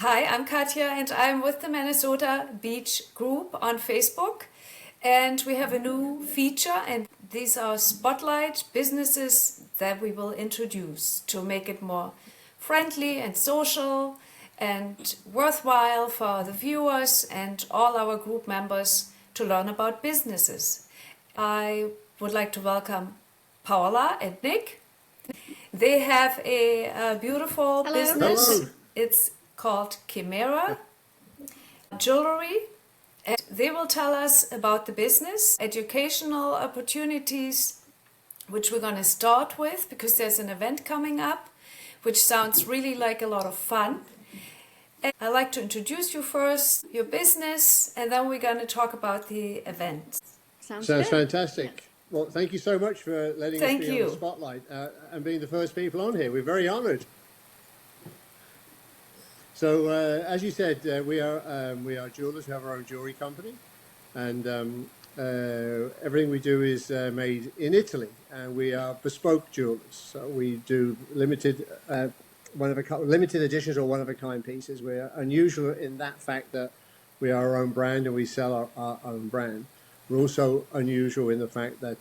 Hi, I'm Katja and I'm with the Minnesota Beach Group on Facebook. And we have a new feature, and these are spotlight businesses that we will introduce to make it more friendly and social and worthwhile for the viewers and all our group members to learn about businesses. I would like to welcome Paula and Nick. They have a beautiful Hello. business. Hello. It's called Chimera Jewelry. And they will tell us about the business, educational opportunities, which we're going to start with because there's an event coming up, which sounds really like a lot of fun. And I'd like to introduce you first, your business, and then we're going to talk about the event. Sounds Sounds good. fantastic. Well, thank you so much for letting us Thank be on you. the spotlight and being the first people on here. We're very honoured. So, as you said, we are jewelers. We have our own jewelry company, and everything we do is made in Italy. And we are bespoke jewelers. So we do limited editions or one of a kind pieces. We are unusual in that fact that we are our own brand and we sell our own brand. We're also unusual in the fact that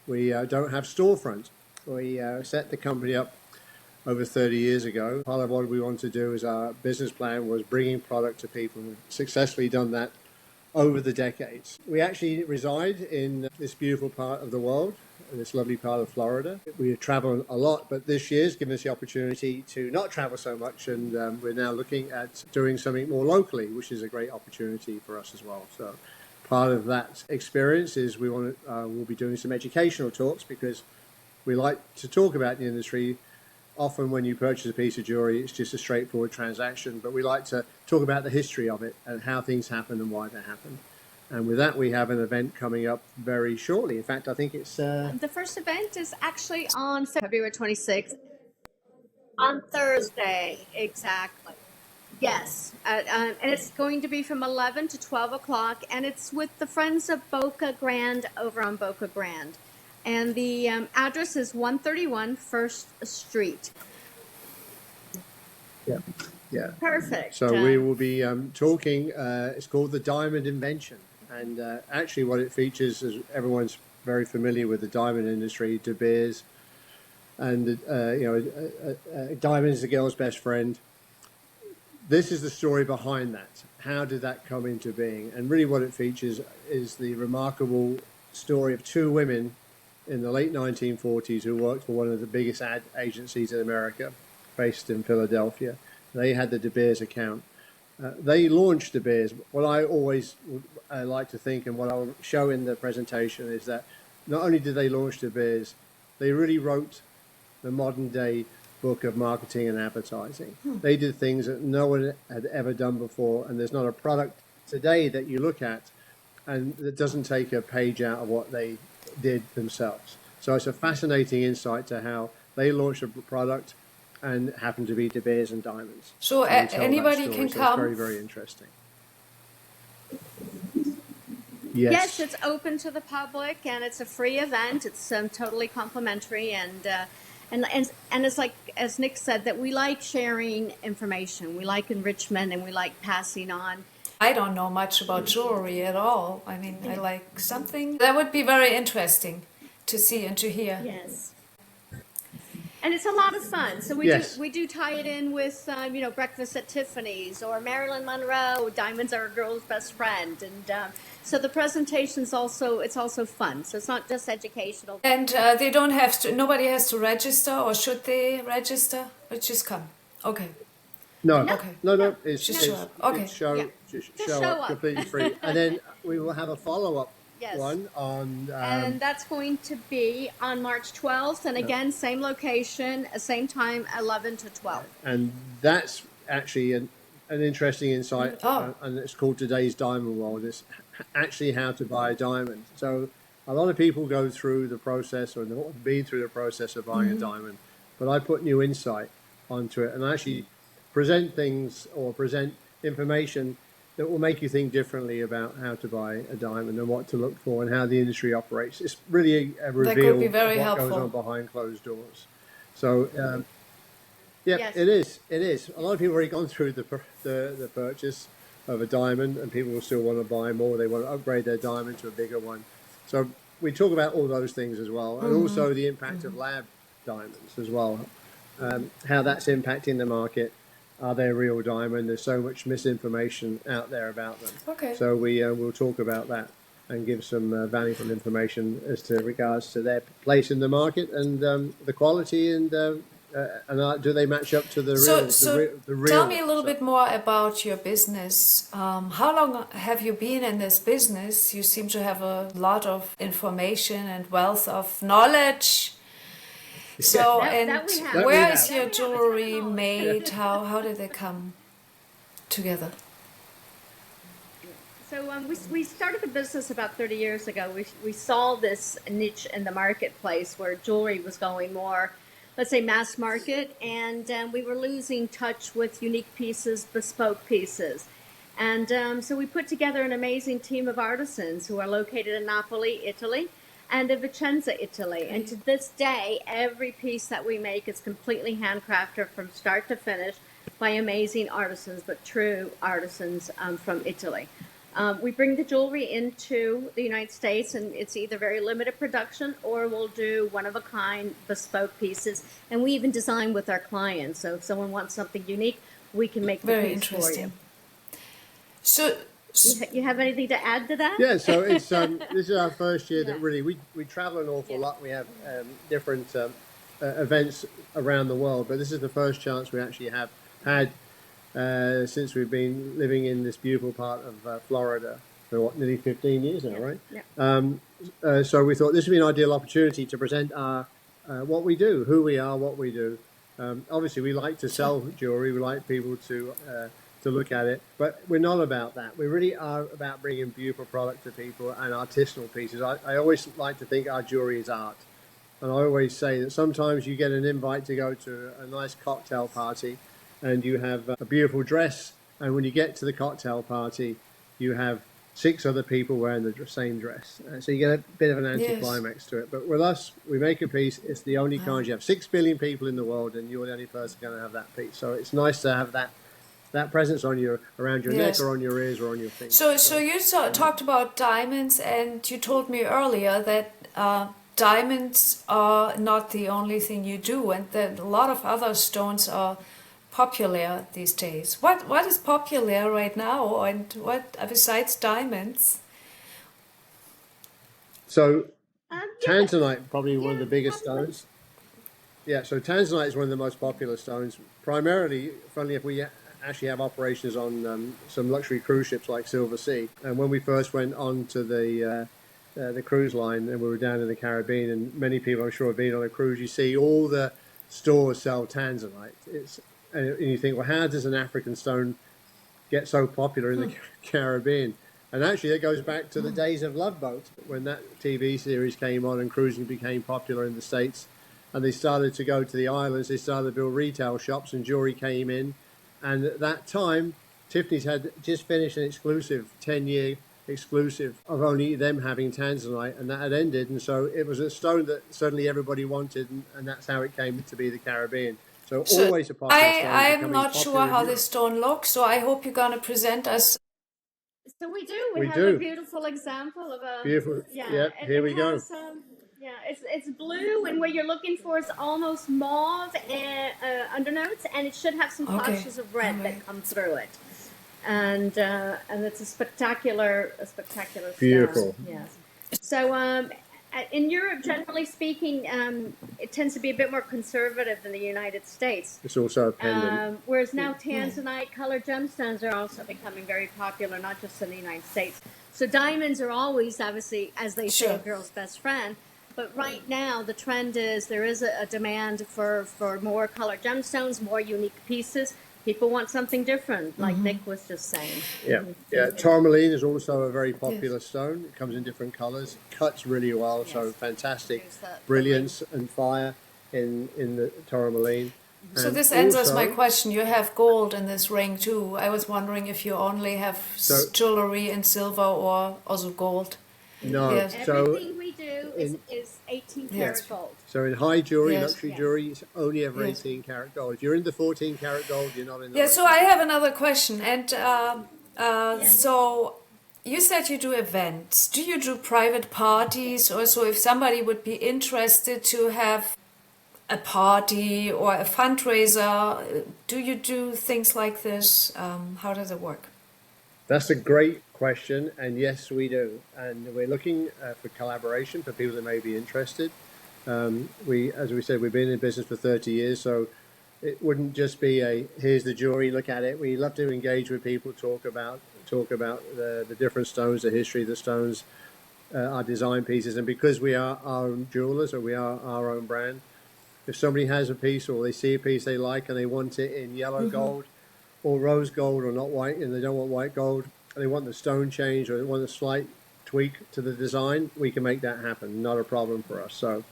we don't have storefront. We set the company up over 30 years ago. Part of what we wanted to do as our business plan was bringing product to people. We've successfully done that over the decades. We actually reside in this beautiful part of the world, this lovely part of Florida. We travel a lot, but this year's given us the opportunity to not travel so much, and we're now looking at doing something more locally, which is a great opportunity for us as well. So part of that experience is we'll be doing some educational talks because we like to talk about the industry. Often when you purchase a piece of jewelry, it's just a straightforward transaction, but we like to talk about the history of it and how things happen and why they happen. And with that, we have an event coming up very shortly. In fact, I think it's... The first event is actually on February 26th, on Thursday, exactly. Yes, and it's going to be from 11 to 12 o'clock, and it's with the Friends of Boca Grande over on Boca Grande. And the address is 131 First Street. Yeah. Perfect. So we will be talking, it's called the Diamond Invention. And actually what it features is everyone's very familiar with the diamond industry, De Beers. And, diamond is the girl's best friend. This is the story behind that. How did that come into being? And really what it features is the remarkable story of two women in the late 1940s who worked for one of the biggest ad agencies in America, based in Philadelphia. They had the De Beers account. They launched De Beers. What I always like to think, and what I'll show in the presentation, is that not only did they launch De Beers, they really wrote the modern day book of marketing and advertising. They did things that no one had ever done before, and there's not a product today that you look at and that doesn't take a page out of what they did themselves. So it's a fascinating insight to how they launched a product and happened to be De Beers and diamonds. So anybody can So come? it's very, very interesting. Yes, it's open to the public, and it's a free event. It's totally complimentary, and it's like, as Nick said, that we like sharing information, we like enrichment, and we like passing on. I don't know much about jewelry at all. I mean, I like something that would be very interesting to see and to hear. Yes. And it's a lot of fun. So we do tie it in with breakfast at Tiffany's or Marilyn Monroe. Diamonds are a girl's best friend, and so the presentation's also fun. So it's not just educational. And they don't have to. Nobody has to register, or should they register? Or just come. Okay. No, Okay. no. It's Just show up. Okay. Just Just show show up up. completely free, and then we will have a follow-up Yes. one on. And that's going to be on March 12th, and again, same location, same time, 11 to 12. And that's actually an interesting insight, and it's called Today's Diamond World. It's actually how to buy a diamond. So a lot of people go through the process or have been through the process of buying a diamond, but I put new insight onto it and actually present things or present information that will make you think differently about how to buy a diamond and what to look for and how the industry operates. It's really a reveal of what goes on behind closed doors. So Yeah, Yes. it is. It is. A lot of people have already gone through the purchase of a diamond, and people will still want to buy more. They want to upgrade their diamond to a bigger one. So we talk about all those things as well, and also the impact of lab diamonds as well. How that's impacting the market. Are they a real diamond? There's so much misinformation out there about them. Okay. So we'll talk about that and give some valuable information as to regards to their place in the market and the quality and do they match up to the So, real so the real tell me a one? little So bit more about your business. How long have you been in this business? You seem to have a lot of information and wealth of knowledge. So, yeah, That and we have. that we where have. is That your we have a ton of jewelry knowledge. made? How did they come together? So we started the business about 30 years ago. We saw this niche in the marketplace where jewelry was going more, let's say, mass market, and we were losing touch with unique pieces, bespoke pieces. And so we put together an amazing team of artisans who are located in Napoli, Italy, and in Vicenza, Italy. And to this day, every piece that we make is completely handcrafted from start to finish by amazing artisans, but true artisans from Italy. We bring the jewelry into the United States, and it's either very limited production or we'll do one-of-a-kind bespoke pieces. And we even design with our clients. So if someone wants something unique, we can make the Very piece for you. interesting. So, You have anything to add to that? Yeah, so it's this is our first year Yeah. that really we travel an awful Yeah. lot. We have different events around the world, but this is the first chance we actually have had since we've been living in this beautiful part of Florida for what, nearly 15 years now, right? Yeah. So we thought this would be an ideal opportunity to present our what we do, who we are, what we do. Obviously, we like to sell jewelry. We like people to look at it, but we're not about that. We really are about bringing beautiful product to people and artisanal pieces. I always like to think our jewelry is art, and I always say that sometimes you get an invite to go to a nice cocktail party, and you have a beautiful dress, and when you get to the cocktail party, you have 6 other people wearing the same dress. So you get a bit of an anticlimax to it. But with us, we make a piece. It's the only kind. You have 6 billion people in the world, and you're the only person going to have that piece. So it's nice to have that presence on your around your neck yes. or on your ears or on your fingers. So you talked about diamonds, and you told me earlier that diamonds are not the only thing you do, and that a lot of other stones are popular these days. What is popular right now, and what besides diamonds? So Yeah. tanzanite, probably one of Yeah, the biggest probably. stones. Yeah, so tanzanite is one of the most popular stones. Primarily, funnily, if we actually have operations on some luxury cruise ships like Silver Sea. And when we first went on to the cruise line, and we were down in the Caribbean, and many people, I'm sure, have been on a cruise, you see all the stores sell tanzanite. And you think, well, how does an African stone get so popular in the Caribbean? And actually, it goes back to the days of Love Boat, when that TV series came on and cruising became popular in the States. And they started to go to the islands, they started to build retail shops, and jewelry came in. And at that time, Tiffany's had just finished an exclusive 10-year exclusive of only them having tanzanite, and that had ended. And so it was a stone that suddenly everybody wanted, and that's how it came to be the Caribbean. So always a popular stone. I'm not sure how this stone looks, so I hope you're going to present us. So we do. We have do. a beautiful example of a Beautiful. Yeah. Yep, here we go. Yeah, it's blue, and what you're looking for is almost mauve undernotes, and it should have some Okay. flashes of red that come through it. And it's a spectacular stone. Beautiful. Yes. So in Europe, generally speaking, it tends to be a bit more conservative than the United States. It's also a pendant. Whereas now tanzanite colored gemstones are also becoming very popular, not just in the United States. So diamonds are always, obviously, as they say, a girl's best friend. But right now, the trend is there is a demand for more colored gemstones, more unique pieces. People want something different, like Nick was just saying. Yeah. Tourmaline is also a very popular stone. It comes in different colors, cuts really well, so fantastic brilliance and fire in the tourmaline. So And this answers my also- question. You have gold in this ring too. I was wondering if you only have jewelry in silver or also gold. No. Yes. So Everything we do is 18 karat Yes. gold. so in high jewelry, Yes. luxury Yeah. jewelry, it's only ever Yes. 18 karat gold. If you're in the 14 karat gold, you're not in the Yeah, so luxury I jewelry. have another question. And Yes. so you said you do events. Do you do private parties? Or so if somebody would be interested to have a party or a fundraiser, do you do things like this? How does it work? That's a great question, and yes, we do. And we're looking for collaboration for people that may be interested. As we said, we've been in business for 30 years, so it wouldn't just be a here's the jewelry, look at it. We love to engage with people, talk about the different stones, the history of the stones, our design pieces, and because we are our own jewelers or we are our own brand, if somebody has a piece or they see a piece they like and they want it in yellow gold or rose gold or not white, and they don't want white gold, and they want the stone change or they want a slight tweak to the design, we can make that happen. Not a problem for us. So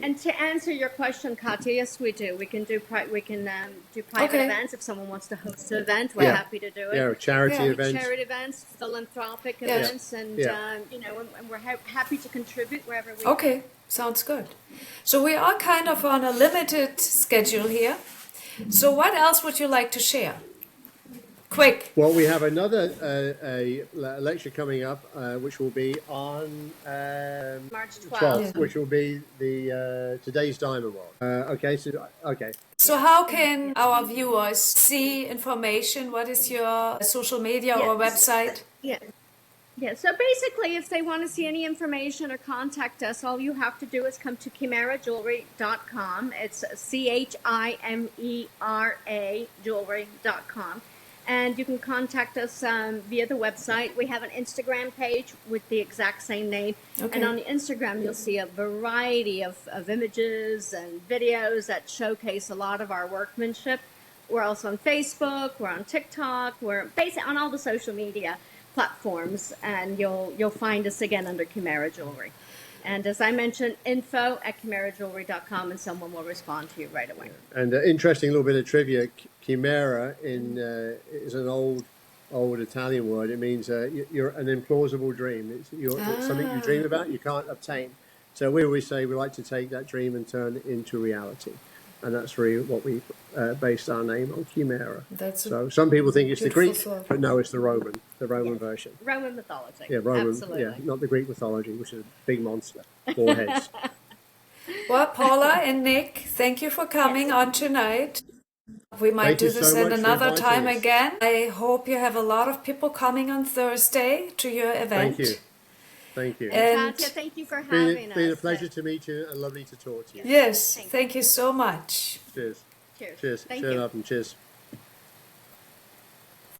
And to answer your question, Katja, yes, we do. We can do do private Okay. events if someone wants to host an event. We're Yeah. happy to do it. yeah, charity Yeah. events. Charity events, philanthropic Yeah. events, and Yeah. and we're happy to contribute wherever we Okay, sounds good. So we are kind of on a limited schedule here. So what else would you like to share? Quick. Well, we have another a lecture coming up, which will be on March 12th, 12th. which will be the today's diamond world. Okay. So how can our viewers see information? What is your social media or Yes. website? Yeah. Yeah, so basically, if they want to see any information or contact us, all you have to do is come to chimerajewelry.com. It's CHIMERA jewelry.com. And you can contact us via the website. We have an Instagram page with the exact same name. Okay. And on the Instagram, you'll see a variety of images and videos that showcase a lot of our workmanship. We're also on Facebook, we're on TikTok, we're basically on all the social media platforms, and you'll find us again under Chimera Jewelry. And as I mentioned, info@chimerajewelry.com, and someone will respond to you right away. And interesting little bit of trivia: chimera is an old Italian word. It means you're an implausible dream. It's something you dream about you can't obtain. So we always say we like to take that dream and turn it into reality, and that's really what we based our name on, Chimera. So some people think it's the Greek, thought. but no, it's the Roman version. Roman mythology. Yeah, Roman. Absolutely. Yeah, not the Greek mythology, which is a big monster, 4 heads. Well, Paula and Nick, thank you for coming on tonight. We might Thank do you this so at much for another inviting time us. again. I hope you have a lot of people coming on Thursday to your event. Thank you. Thank you. And Katja, thank you for having us. Been a pleasure to meet you and lovely to talk to you. yes, Thank you. thank you so much. Cheers. Cheers. Cheers. Thank Cheers you. up and cheers.